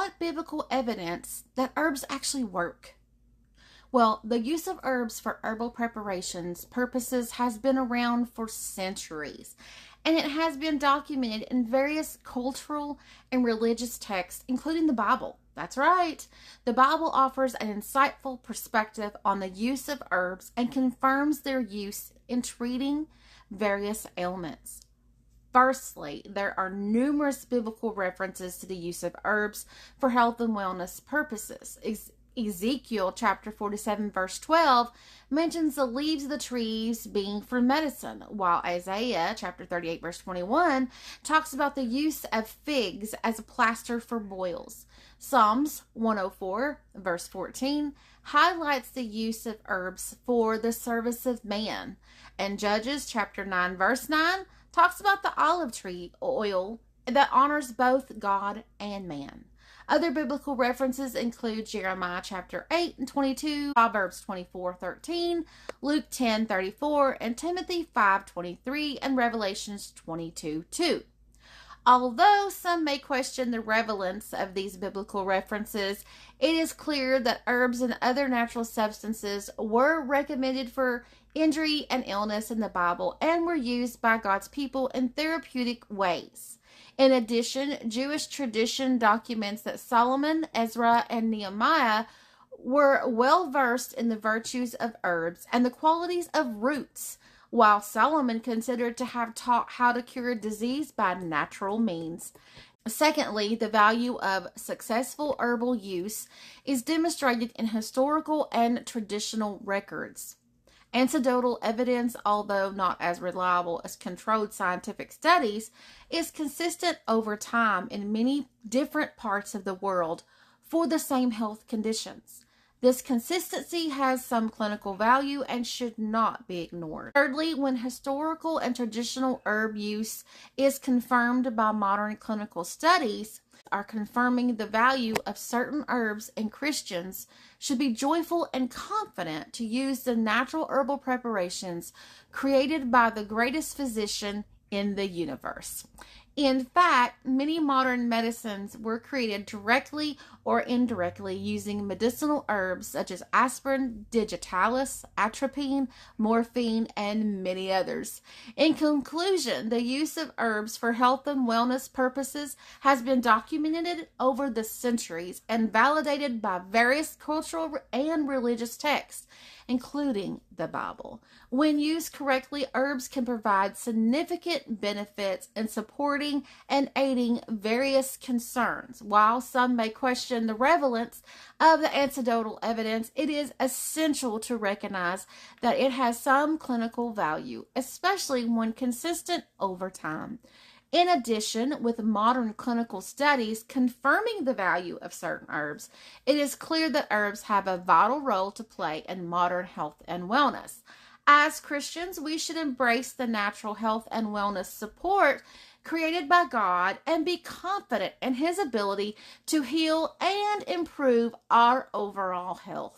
what biblical evidence that herbs actually work? Well, the use of herbs for herbal preparations purposes has been around for centuries, and it has been documented in various cultural and religious texts, including the Bible. That's right. The Bible offers an insightful perspective on the use of herbs and confirms their use in treating various ailments. Firstly, there are numerous biblical references to the use of herbs for health and wellness purposes. Ezekiel chapter 47 verse 12 mentions the leaves of the trees being for medicine, while Isaiah chapter 38 verse 21 talks about the use of figs as a plaster for boils. Psalms 104 verse 14 highlights the use of herbs for the service of man, and Judges chapter 9 verse 9 talks about the olive tree oil that honors both God and man. Other biblical references include Jeremiah chapter 8 and 22, Proverbs 24:13, Luke 10:34, and Timothy 5:23, and Revelations 22:2. Although some may question the relevance of these biblical references, it is clear that herbs and other natural substances were recommended for injury and illness in the Bible and were used by God's people in therapeutic ways. In addition, Jewish tradition documents that Solomon, Ezra, and Nehemiah were well versed in the virtues of herbs and the qualities of roots, while Solomon considered to have taught how to cure disease by natural means. Secondly, the value of successful herbal use is demonstrated in historical and traditional records. Anecdotal evidence, although not as reliable as controlled scientific studies, is consistent over time in many different parts of the world for the same health conditions. This consistency has some clinical value and should not be ignored. Thirdly, when historical and traditional herb use is confirmed by modern clinical studies, are confirming the value of certain herbs, and Christians should be joyful and confident to use the natural herbal preparations created by the greatest physician in the universe. In fact, many modern medicines were created directly or indirectly using medicinal herbs such as aspirin, digitalis, atropine, morphine, and many others. In conclusion, the use of herbs for health and wellness purposes has been documented over the centuries and validated by various cultural and religious texts, including the Bible. When used correctly, herbs can provide significant benefits in supporting and aiding various concerns. While some may question the relevance of the anecdotal evidence, it is essential to recognize that it has some clinical value, especially when consistent over time. In addition, with modern clinical studies confirming the value of certain herbs, it is clear that herbs have a vital role to play in modern health and wellness. As Christians, we should embrace the natural health and wellness support created by God and be confident in His ability to heal and improve our overall health.